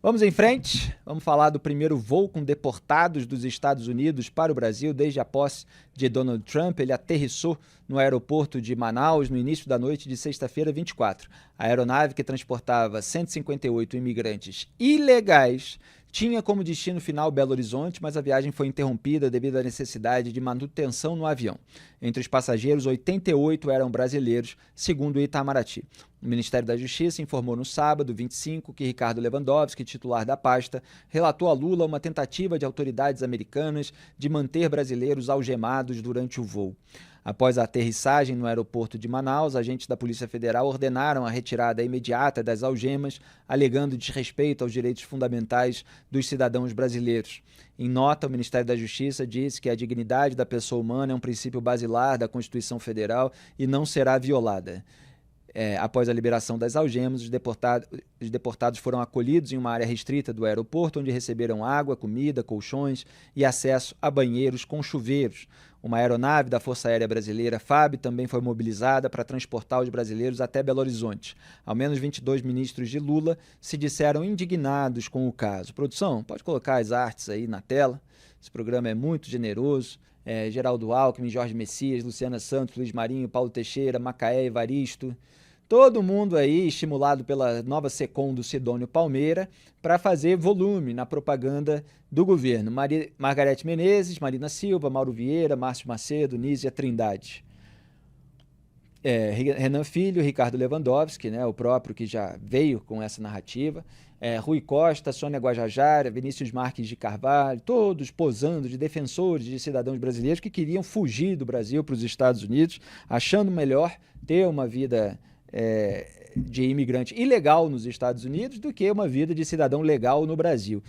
Vamos em frente, vamos falar do primeiro voo com deportados dos Estados Unidos para o Brasil desde a posse de Donald Trump. Ele aterrissou no aeroporto de Manaus no início da noite de sexta-feira, 24. A aeronave, que transportava 158 imigrantes ilegais, tinha como destino final Belo Horizonte, mas a viagem foi interrompida devido à necessidade de manutenção no avião. Entre os passageiros, 88 eram brasileiros, segundo o Itamaraty. O Ministério da Justiça informou no sábado, 25, que Ricardo Lewandowski, titular da pasta, relatou a Lula uma tentativa de autoridades americanas de manter brasileiros algemados durante o voo. Após a aterrissagem no aeroporto de Manaus, agentes da Polícia Federal ordenaram a retirada imediata das algemas, alegando desrespeito aos direitos fundamentais dos cidadãos brasileiros. Em nota, o Ministério da Justiça disse que a dignidade da pessoa humana é um princípio basilar da Constituição Federal e não será violada. Após a liberação das algemas, os deportados foram acolhidos em uma área restrita do aeroporto, onde receberam água, comida, colchões e acesso a banheiros com chuveiros. Uma aeronave da Força Aérea Brasileira, FAB, também foi mobilizada para transportar os brasileiros até Belo Horizonte. Ao menos 22 ministros de Lula se disseram indignados com o caso. Produção, pode colocar as artes aí na tela. Esse programa é muito generoso. Geraldo Alckmin, Jorge Messias, Luciana Santos, Luiz Marinho, Paulo Teixeira, Macaé, Evaristo, todo mundo aí estimulado pela nova SECOM do Sidônio Palmeira para fazer volume na propaganda do governo. Margarete Menezes, Marina Silva, Mauro Vieira, Márcio Macedo, Nízia Trindade. Renan Filho, Ricardo Lewandowski, né, o próprio que já veio com essa narrativa, Rui Costa, Sônia Guajajara, Vinícius Marques de Carvalho, todos posando de defensores de cidadãos brasileiros que queriam fugir do Brasil para os Estados Unidos, achando melhor ter uma vida de imigrante ilegal nos Estados Unidos do que uma vida de cidadão legal no Brasil.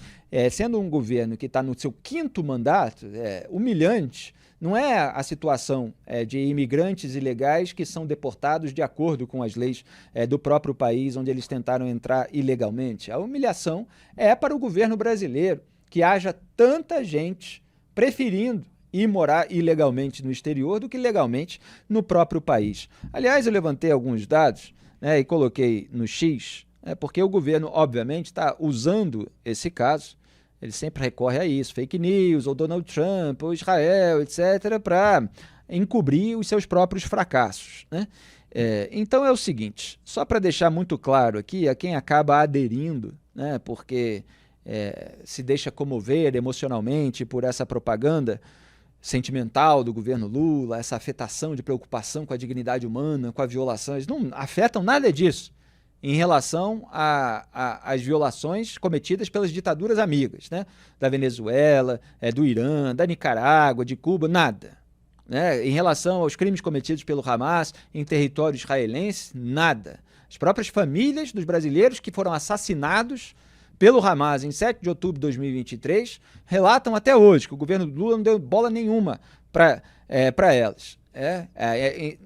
Sendo um governo que está no seu 5º mandato, humilhante. Não é a situação de imigrantes ilegais que são deportados de acordo com as leis do próprio país onde eles tentaram entrar ilegalmente. A humilhação é para o governo brasileiro, que haja tanta gente preferindo ir morar ilegalmente no exterior do que legalmente no próprio país. Aliás, eu levantei alguns dados, né, e coloquei no X, porque o governo, obviamente, está usando esse caso. Ele sempre recorre a isso, fake news, ou Donald Trump, ou Israel, etc., para encobrir os seus próprios fracassos, né? Então é o seguinte, só para deixar muito claro aqui a quem acaba aderindo, né, porque se deixa comover emocionalmente por essa propaganda sentimental do governo Lula, essa afetação de preocupação com a dignidade humana, com a violação, eles não afetam nada disso em relação às violações cometidas pelas ditaduras amigas, né? Da Venezuela, do Irã, da Nicarágua, de Cuba, nada. Né? Em relação aos crimes cometidos pelo Hamas em território israelense, nada. As próprias famílias dos brasileiros que foram assassinados pelo Hamas em 7 de outubro de 2023 relatam até hoje que o governo Lula não deu bola nenhuma para elas.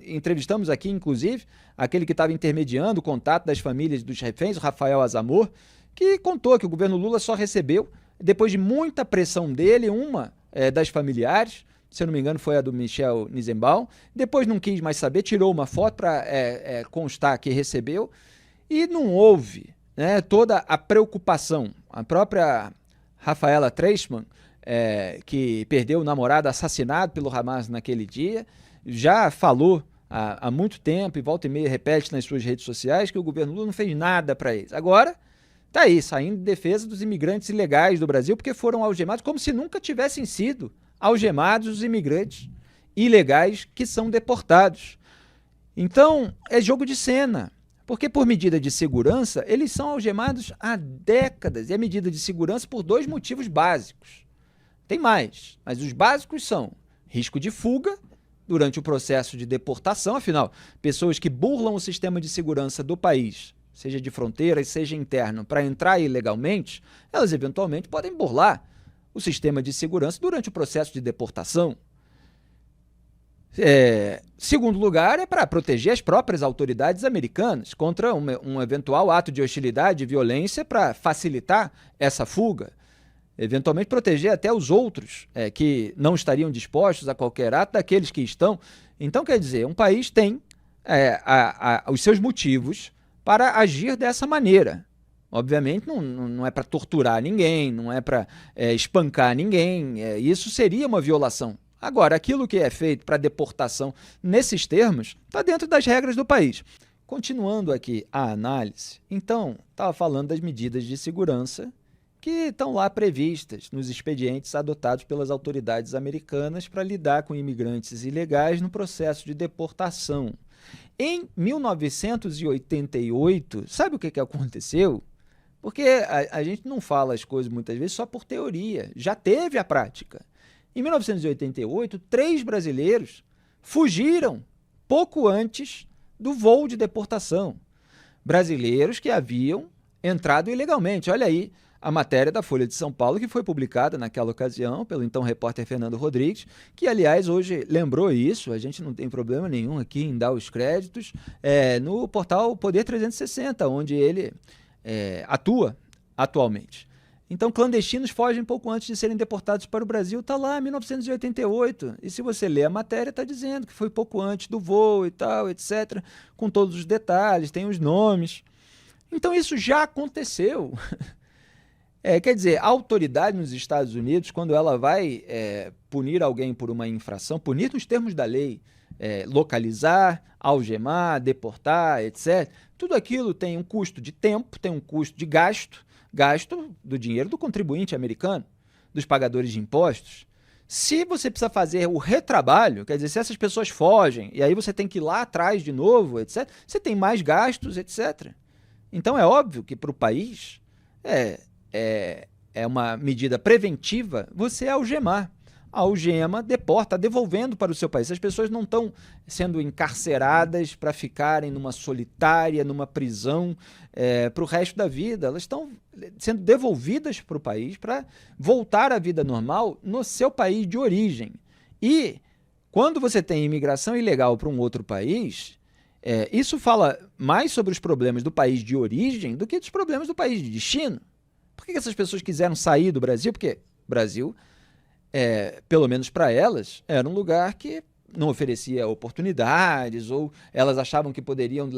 Entrevistamos aqui, inclusive, aquele que estava intermediando o contato das famílias dos reféns, o Rafael Azamor, que contou que o governo Lula só recebeu, depois de muita pressão dele, uma das familiares, se eu não me engano foi a do Michel Nizenbaum, depois não quis mais saber, tirou uma foto para constar que recebeu, e não houve, né, toda a preocupação. A própria Rafaela Treisman, que perdeu o namorado assassinado pelo Hamas naquele dia, já falou há muito tempo, e volta e meia repete nas suas redes sociais, que o governo Lula não fez nada para eles. Agora, está aí, saindo em defesa dos imigrantes ilegais do Brasil, porque foram algemados como se nunca tivessem sido algemados os imigrantes ilegais que são deportados. Então, é jogo de cena, porque por medida de segurança, eles são algemados há décadas, e é medida de segurança por 2 motivos básicos. Tem mais, mas os básicos são risco de fuga durante o processo de deportação, afinal, pessoas que burlam o sistema de segurança do país, seja de fronteiras, seja interno, para entrar ilegalmente, elas eventualmente podem burlar o sistema de segurança durante o processo de deportação. Segundo lugar, é para proteger as próprias autoridades americanas contra um eventual ato de hostilidade e violência para facilitar essa fuga. Eventualmente proteger até os outros que não estariam dispostos a qualquer ato daqueles que estão. Então, quer dizer, um país tem os seus motivos para agir dessa maneira. Obviamente não é para torturar ninguém, não é para espancar ninguém, isso seria uma violação. Agora, aquilo que é feito para deportação nesses termos está dentro das regras do país. Continuando aqui a análise, então, estava falando das medidas de segurança que estão lá previstas nos expedientes adotados pelas autoridades americanas para lidar com imigrantes ilegais no processo de deportação. Em 1988, sabe o que aconteceu? Porque a gente não fala as coisas muitas vezes só por teoria, já teve a prática. Em 1988, 3 brasileiros fugiram pouco antes do voo de deportação. Brasileiros que haviam entrado ilegalmente. Olha aí a matéria da Folha de São Paulo, que foi publicada naquela ocasião pelo então repórter Fernando Rodrigues, que, aliás, hoje lembrou isso, a gente não tem problema nenhum aqui em dar os créditos, no portal Poder 360, onde ele atua atualmente. Então, clandestinos fogem pouco antes de serem deportados para o Brasil, está lá, 1988. E se você ler a matéria, está dizendo que foi pouco antes do voo e tal, etc., com todos os detalhes, tem os nomes. Então, isso já aconteceu. Quer dizer, a autoridade nos Estados Unidos, quando ela vai punir alguém por uma infração, punir nos termos da lei, localizar, algemar, deportar, etc., tudo aquilo tem um custo de tempo, tem um custo de gasto do dinheiro do contribuinte americano, dos pagadores de impostos. Se você precisa fazer o retrabalho, quer dizer, se essas pessoas fogem e aí você tem que ir lá atrás de novo, etc., você tem mais gastos, etc. Então é óbvio que para o país é uma medida preventiva você algemar. A algema deporta, devolvendo para o seu país. As pessoas não estão sendo encarceradas para ficarem numa solitária, numa prisão para o resto da vida. Elas estão sendo devolvidas para o país para voltar à vida normal no seu país de origem. E quando você tem imigração ilegal para um outro país, isso fala mais sobre os problemas do país de origem do que dos problemas do país de destino. Por que essas pessoas quiseram sair do Brasil? Porque o Brasil, pelo menos para elas, era um lugar que não oferecia oportunidades, ou elas achavam que poderiam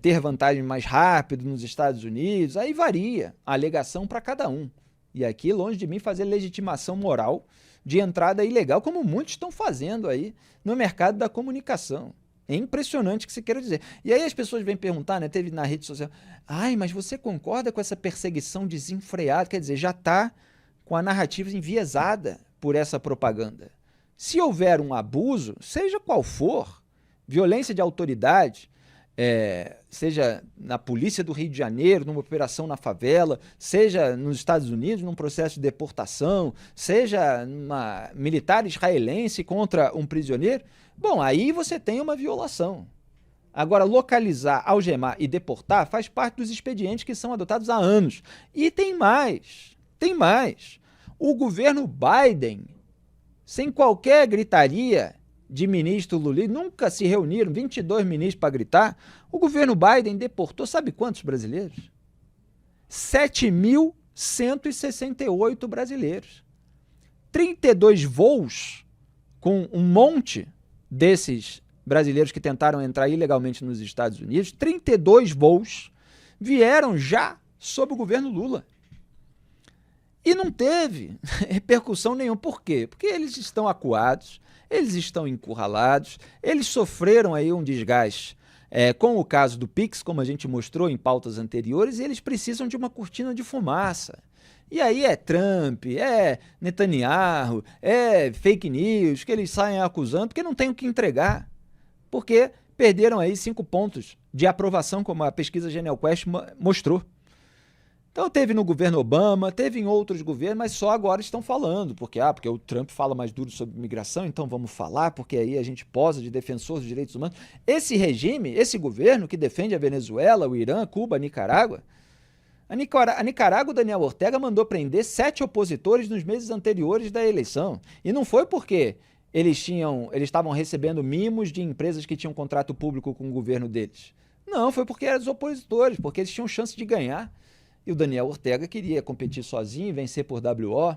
ter vantagem mais rápido nos Estados Unidos. Aí varia a alegação para cada um. E aqui, longe de mim, fazer legitimação moral de entrada ilegal, como muitos estão fazendo aí no mercado da comunicação. É impressionante o que você queira dizer. E aí as pessoas vêm perguntar, né? Teve na rede social, mas você concorda com essa perseguição desenfreada? Quer dizer, já está com a narrativa enviesada por essa propaganda. Se houver um abuso, seja qual for, violência de autoridade, seja na polícia do Rio de Janeiro, numa operação na favela, seja nos Estados Unidos, num processo de deportação, seja numa militar israelense contra um prisioneiro, bom, aí você tem uma violação. Agora, localizar, algemar e deportar faz parte dos expedientes que são adotados há anos. E tem mais. O governo Biden, sem qualquer gritaria de ministro Lula, nunca se reuniram 22 ministros para gritar, o governo Biden deportou, sabe quantos brasileiros? 7.168 brasileiros. 32 voos com um monte desses brasileiros que tentaram entrar ilegalmente nos Estados Unidos, 32 voos vieram já sob o governo Lula. E não teve repercussão nenhuma. Por quê? Porque eles estão acuados, eles estão encurralados, eles sofreram aí um desgaste com o caso do Pix, como a gente mostrou em pautas anteriores, e eles precisam de uma cortina de fumaça. E aí é Trump, é Netanyahu, é fake news, que eles saem acusando, porque não tem o que entregar. Porque perderam aí 5 pontos de aprovação, como a pesquisa Genial Quest mostrou. Então teve no governo Obama, teve em outros governos, mas só agora estão falando, porque o Trump fala mais duro sobre imigração, então vamos falar, porque aí a gente posa de defensor dos direitos humanos. Esse regime, esse governo que defende a Venezuela, o Irã, Cuba, a Nicarágua, o Daniel Ortega mandou prender 7 opositores nos meses anteriores da eleição. E não foi porque eles estavam recebendo mimos de empresas que tinham contrato público com o governo deles. Não, foi porque eram os opositores, porque eles tinham chance de ganhar. E o Daniel Ortega queria competir sozinho e vencer por WO.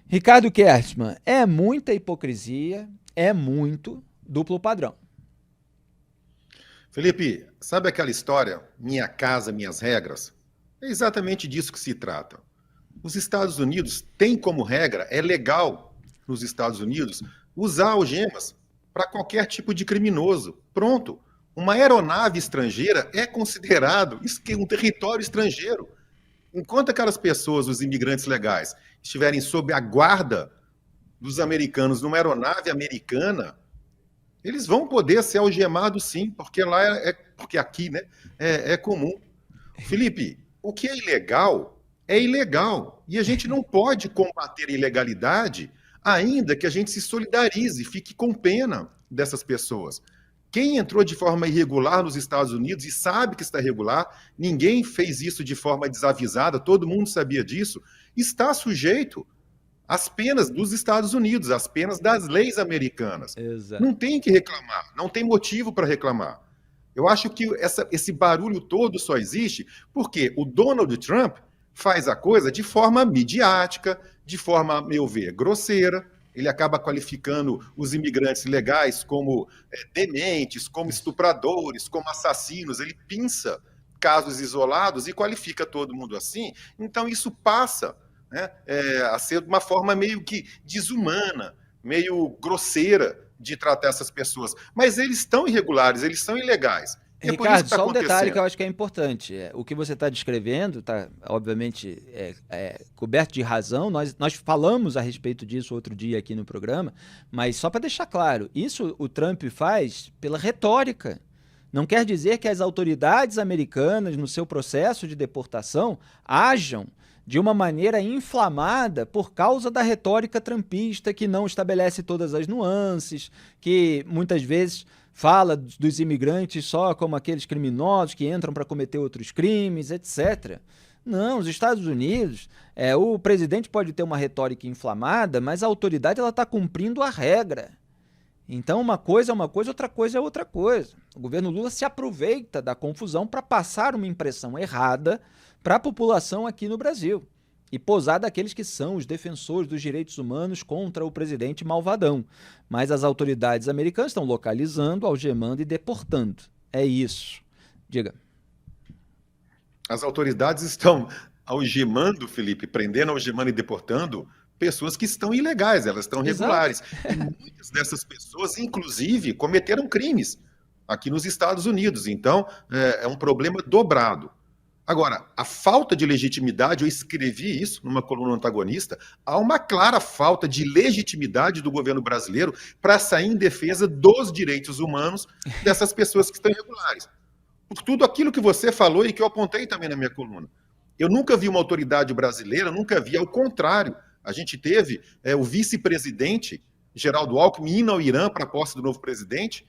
Ricardo Kerstmann, é muita hipocrisia, é muito duplo padrão. Felipe, sabe aquela história, minha casa, minhas regras? É exatamente disso que se trata. Os Estados Unidos têm como regra, é legal nos Estados Unidos, usar algemas para qualquer tipo de criminoso. Pronto. Uma aeronave estrangeira é considerado um território estrangeiro. Enquanto aquelas pessoas, os imigrantes legais, estiverem sob a guarda dos americanos numa aeronave americana, eles vão poder ser algemados sim, porque lá porque aqui, né, é comum. Felipe, o que é ilegal. E a gente não pode combater a ilegalidade, ainda que a gente se solidarize, fique com pena dessas pessoas. Quem entrou de forma irregular nos Estados Unidos e sabe que está irregular, ninguém fez isso de forma desavisada, todo mundo sabia disso, está sujeito às penas dos Estados Unidos, às penas das leis americanas. Exato. Não tem que reclamar, não tem motivo para reclamar. Eu acho que esse barulho todo só existe porque o Donald Trump faz a coisa de forma midiática, de forma, a meu ver, grosseira. Ele acaba qualificando os imigrantes legais como dementes, como estupradores, como assassinos. Ele pinça casos isolados e qualifica todo mundo assim. Então, isso passa, né, a ser de uma forma meio que desumana, meio grosseira de tratar essas pessoas. Mas eles estão irregulares, eles são ilegais. E é por isso Ricardo, que está só um detalhe que acontecendo. eu acho que é importante. O que você está descrevendo está, obviamente, coberto de razão. Nós falamos a respeito disso outro dia aqui no programa, mas só para deixar claro, isso o Trump faz pela retórica. Não quer dizer que as autoridades americanas, no seu processo de deportação, ajam de uma maneira inflamada por causa da retórica trumpista que não estabelece todas as nuances, que muitas vezes fala dos imigrantes só como aqueles criminosos que entram para cometer outros crimes, etc. Não, os Estados Unidos, o presidente pode ter uma retórica inflamada, mas a autoridade está cumprindo a regra. Então, uma coisa é uma coisa, outra coisa é outra coisa. O governo Lula se aproveita da confusão para passar uma impressão errada para a população aqui no Brasil e posar daqueles que são os defensores dos direitos humanos contra o presidente malvadão. Mas as autoridades americanas estão localizando, algemando e deportando. É isso. Diga. As autoridades estão algemando, Felipe, prendendo, algemando e deportando pessoas que estão ilegais, elas estão Exato. regulares. E muitas dessas pessoas, inclusive, cometeram crimes aqui nos Estados Unidos. Então, é um problema dobrado. Agora, a falta de legitimidade, eu escrevi isso numa coluna antagonista, há uma clara falta de legitimidade do governo brasileiro para sair em defesa dos direitos humanos dessas pessoas que estão irregulares. Por tudo aquilo que você falou e que eu apontei também na minha coluna. Eu nunca vi uma autoridade brasileira, nunca vi, ao contrário. A gente teve o vice-presidente, Geraldo Alckmin, indo ao Irã para a posse do novo presidente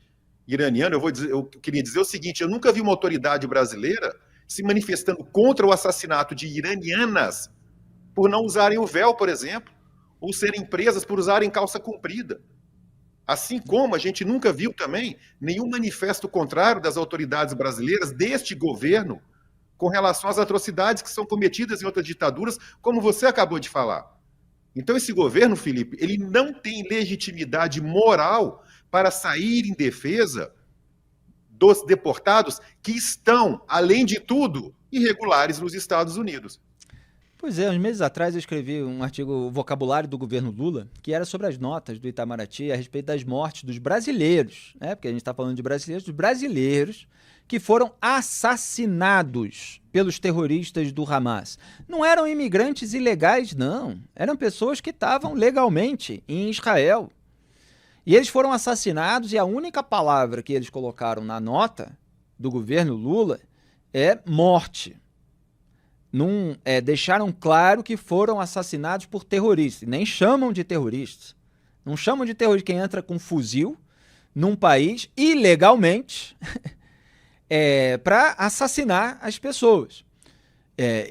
iraniano. Eu queria dizer o seguinte, eu nunca vi uma autoridade brasileira se manifestando contra o assassinato de iranianas por não usarem o véu, por exemplo, ou serem presas por usarem calça comprida. Assim como a gente nunca viu também nenhum manifesto contrário das autoridades brasileiras, deste governo, com relação às atrocidades que são cometidas em outras ditaduras, como você acabou de falar. Então esse governo, Felipe, ele não tem legitimidade moral para sair em defesa dos deportados que estão, além de tudo, irregulares nos Estados Unidos. Pois é, uns meses atrás eu escrevi um artigo, o Vocabulário do Governo Lula, que era sobre as notas do Itamaraty a respeito das mortes dos brasileiros, né? Porque a gente está falando de brasileiros, dos brasileiros que foram assassinados pelos terroristas do Hamas. Não eram imigrantes ilegais, não. Eram pessoas que estavam legalmente em Israel. E eles foram assassinados e a única palavra que eles colocaram na nota do governo Lula é morte. Não, deixaram claro que foram assassinados por terroristas. Nem chamam de terroristas. Não chamam de terrorista quem entra com fuzil num país ilegalmente para assassinar as pessoas.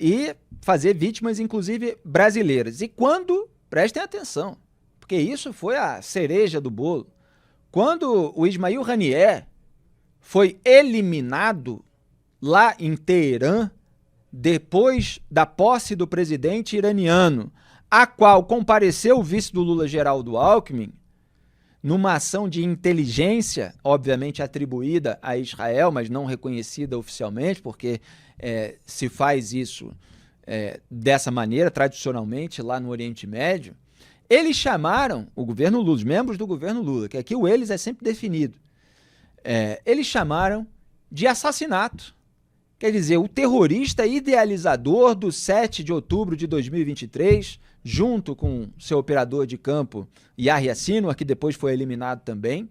E fazer vítimas, inclusive, brasileiras. E quando, prestem atenção, porque isso foi a cereja do bolo, quando o Ismail Haniyeh foi eliminado lá em Teherã, depois da posse do presidente iraniano, a qual compareceu o vice do Lula, Geraldo Alckmin, numa ação de inteligência, obviamente atribuída a Israel, mas não reconhecida oficialmente, porque se faz isso dessa maneira, tradicionalmente, lá no Oriente Médio. Eles chamaram o governo Lula, os membros do governo Lula, que aqui o eles é sempre definido, eles chamaram de assassinato. Quer dizer, o terrorista idealizador do 7 de outubro de 2023, junto com seu operador de campo, Yahya Sinwar, que depois foi eliminado também,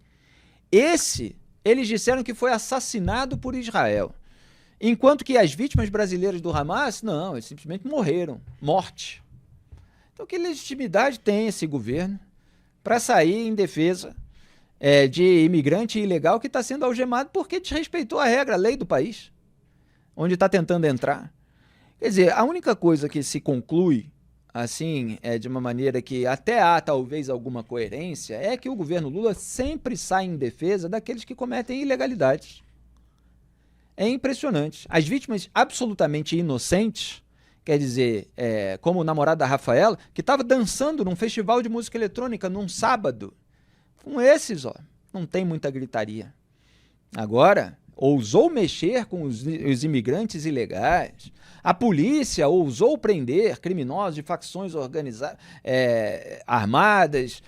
eles disseram que foi assassinado por Israel. Enquanto que as vítimas brasileiras do Hamas, não, eles simplesmente morreram. Morte. Então, que legitimidade tem esse governo para sair em defesa de imigrante ilegal que está sendo algemado porque desrespeitou a regra, a lei do país, onde está tentando entrar? Quer dizer, a única coisa que se conclui, assim, de uma maneira que até há talvez alguma coerência, é que o governo Lula sempre sai em defesa daqueles que cometem ilegalidades. É impressionante. As vítimas absolutamente inocentes, quer dizer, como o namorado da Rafaela, que estava dançando num festival de música eletrônica num sábado, com esses, não tem muita gritaria. Agora, ousou mexer com os imigrantes ilegais, a polícia ousou prender criminosos de facções armadas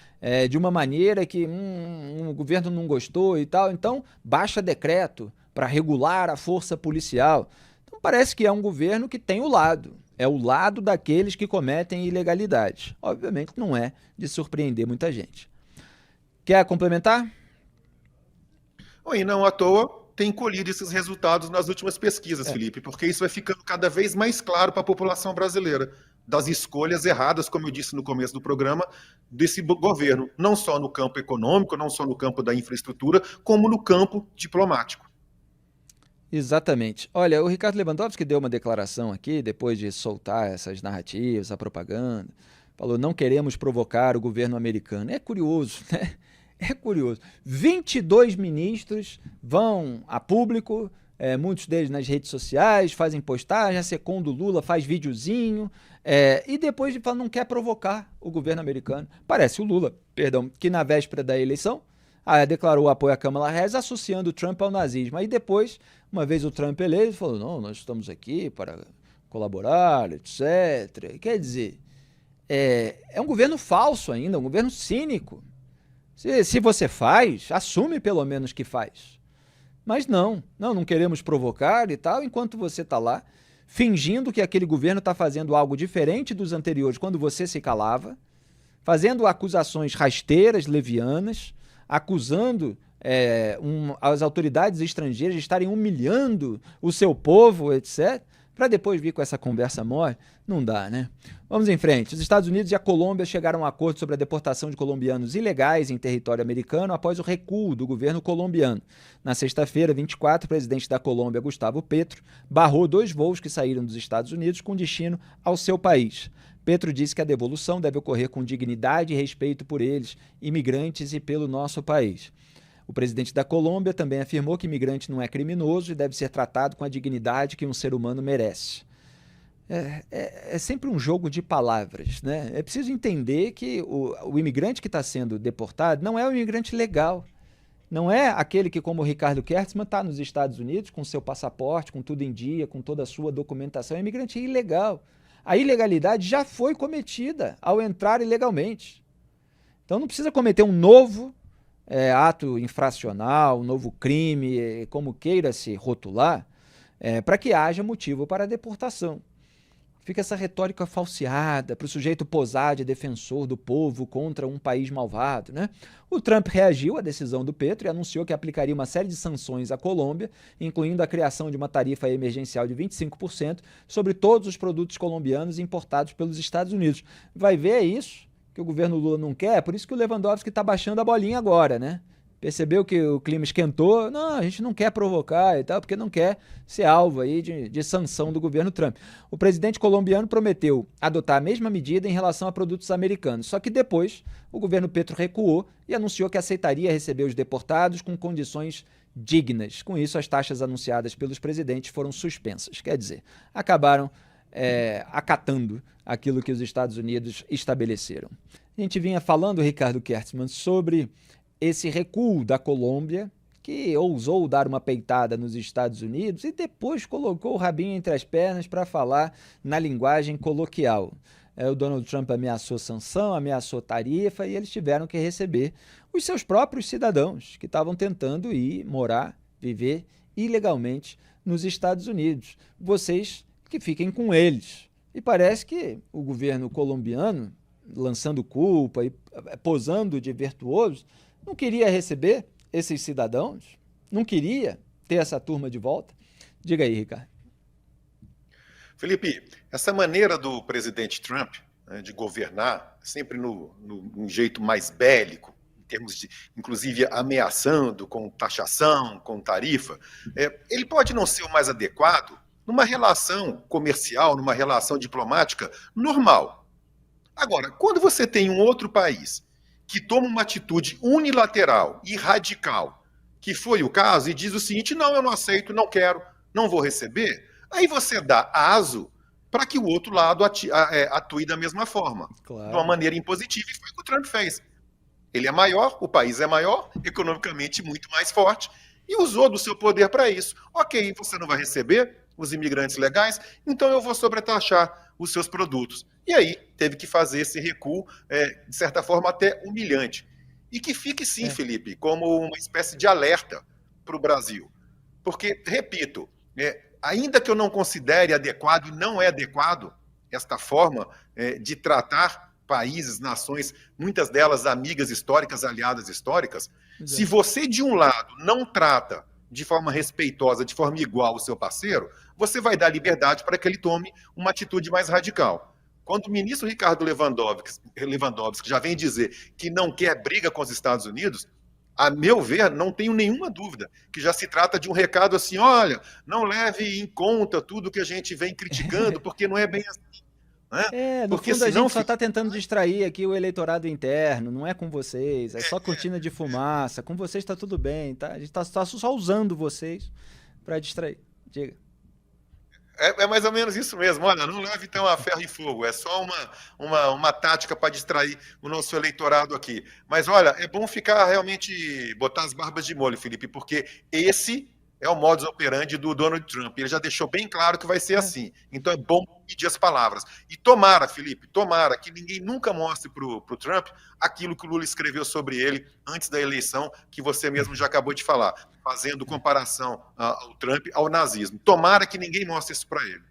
de uma maneira que o governo não gostou e tal, então baixa decreto para regular a força policial. Então parece que é um governo que tem o lado daqueles que cometem ilegalidades. Obviamente não é de surpreender muita gente. Quer complementar? E não à toa tem colhido esses resultados nas últimas pesquisas, Felipe, porque isso vai ficando cada vez mais claro para a população brasileira, das escolhas erradas, como eu disse no começo do programa, desse governo, não só no campo econômico, não só no campo da infraestrutura, como no campo diplomático. Exatamente. Olha, o Ricardo Lewandowski deu uma declaração aqui, depois de soltar essas narrativas, a propaganda, falou: não queremos provocar o governo americano. É curioso, né? É curioso. 22 ministros vão a público, muitos deles nas redes sociais, fazem postagem, a SECOM do Lula faz videozinho, e depois fala, não quer provocar o governo americano. Parece o Lula, que na véspera da eleição declarou apoio a Kamala Harris, associando o Trump ao nazismo. Aí depois, uma vez o Trump eleito, falou: não, nós estamos aqui para colaborar, etc. Quer dizer, é um governo falso ainda, um governo cínico. Se você faz, assume pelo menos que faz. Mas não queremos provocar e tal, enquanto você está lá fingindo que aquele governo está fazendo algo diferente dos anteriores quando você se calava, fazendo acusações rasteiras, levianas, acusando as autoridades estrangeiras de estarem humilhando o seu povo, etc., para depois vir com essa conversa mole, não dá, né? Vamos em frente. Os Estados Unidos e a Colômbia chegaram a um acordo sobre a deportação de colombianos ilegais em território americano após o recuo do governo colombiano. Na sexta-feira, 24, o presidente da Colômbia, Gustavo Petro, barrou 2 voos que saíram dos Estados Unidos com destino ao seu país. Petro disse que a devolução deve ocorrer com dignidade e respeito por eles, imigrantes, e pelo nosso país. O presidente da Colômbia também afirmou que imigrante não é criminoso e deve ser tratado com a dignidade que um ser humano merece. É sempre um jogo de palavras, né? É preciso entender que o imigrante que está sendo deportado não é o imigrante legal. Não é aquele que, como o Ricardo Kertzmann, está nos Estados Unidos com seu passaporte, com tudo em dia, com toda a sua documentação. É imigrante ilegal. A ilegalidade já foi cometida ao entrar ilegalmente. Então não precisa cometer um novo ato infracional, um novo crime, como queira se rotular, para que haja motivo para a deportação. Fica essa retórica falseada para o sujeito posar de defensor do povo contra um país malvado, né? O Trump reagiu à decisão do Petro e anunciou que aplicaria uma série de sanções à Colômbia, incluindo a criação de uma tarifa emergencial de 25% sobre todos os produtos colombianos importados pelos Estados Unidos. Vai ver isso que o governo Lula não quer, por isso que o Lewandowski está baixando a bolinha agora, né? Percebeu que o clima esquentou, não, a gente não quer provocar e tal, porque não quer ser alvo aí de sanção do governo Trump. O presidente colombiano prometeu adotar a mesma medida em relação a produtos americanos, só que depois o governo Petro recuou e anunciou que aceitaria receber os deportados com condições dignas. Com isso, as taxas anunciadas pelos presidentes foram suspensas, quer dizer, acabaram acatando aquilo que os Estados Unidos estabeleceram. A gente vinha falando, Ricardo Kertzmann, sobre esse recuo da Colômbia, que ousou dar uma peitada nos Estados Unidos e depois colocou o rabinho entre as pernas para falar na linguagem coloquial. O Donald Trump ameaçou sanção, ameaçou tarifa e eles tiveram que receber os seus próprios cidadãos que estavam tentando ir morar, viver ilegalmente nos Estados Unidos. Vocês que fiquem com eles. E parece que o governo colombiano, lançando culpa e posando de virtuoso, não queria receber esses cidadãos, não queria ter essa turma de volta. Diga aí, Ricardo. Felipe, essa maneira do presidente Trump, né, de governar, sempre num jeito mais bélico, em termos de, inclusive, ameaçando com taxação, com tarifa, ele pode não ser o mais adequado numa relação comercial, numa relação diplomática normal. Agora, quando você tem um outro país que toma uma atitude unilateral e radical, que foi o caso, e diz o seguinte: não, eu não aceito, não quero, não vou receber, aí você dá aso para que o outro lado atue da mesma forma, Claro. De uma maneira impositiva, e foi o que o Trump fez. Ele é maior, o país é maior, economicamente muito mais forte, e usou do seu poder para isso. Ok, você não vai receber os imigrantes legais, então eu vou sobretaxar os seus produtos. E aí teve que fazer esse recuo, de certa forma até humilhante. E que fique sim, Felipe, como uma espécie de alerta para o Brasil. Porque, repito, ainda que eu não considere adequado, e não é adequado, esta forma de tratar países, nações, muitas delas amigas históricas, aliadas históricas, se você, de um lado, não trata de forma respeitosa, de forma igual o seu parceiro, você vai dar liberdade para que ele tome uma atitude mais radical. Quando o ministro Ricardo Lewandowski já vem dizer que não quer briga com os Estados Unidos, a meu ver, não tenho nenhuma dúvida que já se trata de um recado assim: olha, não leve em conta tudo que a gente vem criticando, porque não é bem assim. Né? No fundo a gente só está tentando distrair aqui o eleitorado interno, não é com vocês, é só cortina de fumaça, com vocês está tudo bem, tá? A gente está só usando vocês para distrair. Diga. É mais ou menos isso mesmo. Olha, não leve então a ferro e fogo. É só uma tática para distrair o nosso eleitorado aqui. Mas olha, é bom ficar realmente, botar as barbas de molho, Felipe, porque esse é o modus operandi do Donald Trump. Ele já deixou bem claro que vai ser assim. Então é bom medir as palavras. E tomara, Felipe, tomara que ninguém nunca mostre para o Trump aquilo que o Lula escreveu sobre ele antes da eleição, que você mesmo já acabou de falar, fazendo comparação ao Trump ao nazismo. Tomara que ninguém mostre isso para ele.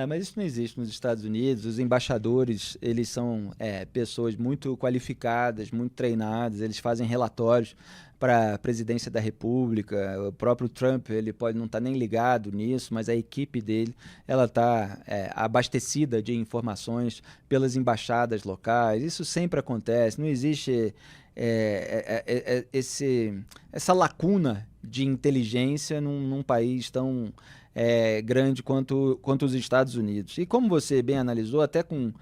Mas isso não existe nos Estados Unidos. Os embaixadores, eles são pessoas muito qualificadas, muito treinadas, eles fazem relatórios para a presidência da República. O próprio Trump, ele pode não estar nem ligado nisso, mas a equipe dele, ela está abastecida de informações pelas embaixadas locais. Isso sempre acontece, não existe essa lacuna de inteligência num país tão grande quanto os Estados Unidos. E como você bem analisou, até com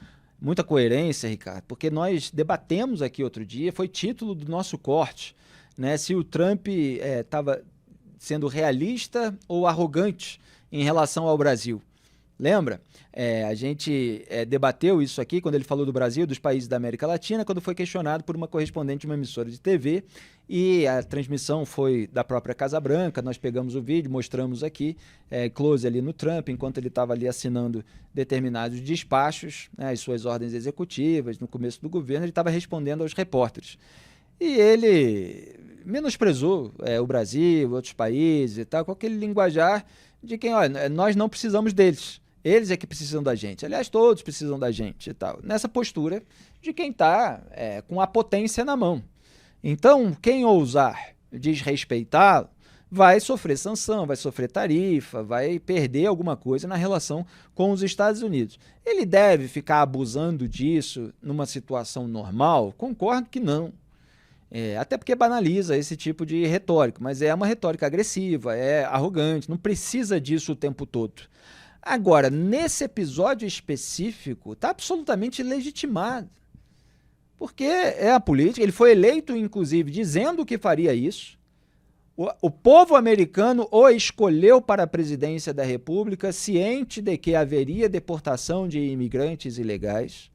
muita coerência, Ricardo, porque nós debatemos aqui outro dia, foi título do nosso corte, né, se o Trump estava sendo realista ou arrogante em relação ao Brasil. Lembra? A gente debateu isso aqui quando ele falou do Brasil, dos países da América Latina, quando foi questionado por uma correspondente de uma emissora de TV, e a transmissão foi da própria Casa Branca. Nós pegamos o vídeo, mostramos aqui, close ali no Trump, enquanto ele estava ali assinando determinados despachos, as suas ordens executivas, no começo do governo, ele estava respondendo aos repórteres. E ele menosprezou o Brasil, outros países e tal, com aquele linguajar de quem, olha, nós não precisamos deles. Eles é que precisam da gente. Aliás, todos precisam da gente e tal. Nessa postura de quem está com a potência na mão. Então, quem ousar desrespeitá-lo vai sofrer sanção, vai sofrer tarifa, vai perder alguma coisa na relação com os Estados Unidos. Ele deve ficar abusando disso numa situação normal? Concordo que não. Até porque banaliza esse tipo de retórica, mas é uma retórica agressiva, é arrogante, não precisa disso o tempo todo. Agora, nesse episódio específico, está absolutamente legitimado, porque é a política, ele foi eleito, inclusive, dizendo que faria isso, o povo americano o escolheu para a presidência da República, ciente de que haveria deportação de imigrantes ilegais.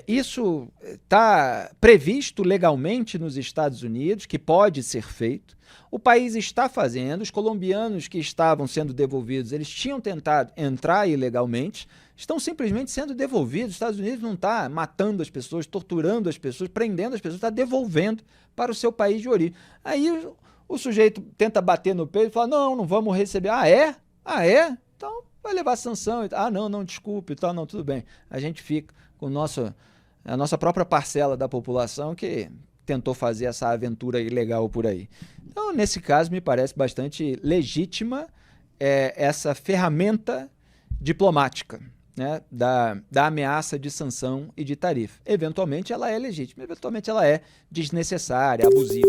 Isso está previsto legalmente nos Estados Unidos, que pode ser feito. O país está fazendo. Os colombianos que estavam sendo devolvidos, eles tinham tentado entrar ilegalmente, estão simplesmente sendo devolvidos. Os Estados Unidos não está matando as pessoas, torturando as pessoas, prendendo as pessoas, está devolvendo para o seu país de origem. Aí o sujeito tenta bater no peito e fala, não vamos receber. Ah, é? Ah, é? Então vai levar sanção. Ah, não, desculpe, tá, não, tudo bem. A gente fica com a nossa própria parcela da população que tentou fazer essa aventura ilegal por aí. Então, nesse caso, me parece bastante legítima essa ferramenta diplomática, né, da ameaça de sanção e de tarifa. Eventualmente, ela é legítima, eventualmente, ela é desnecessária, abusiva.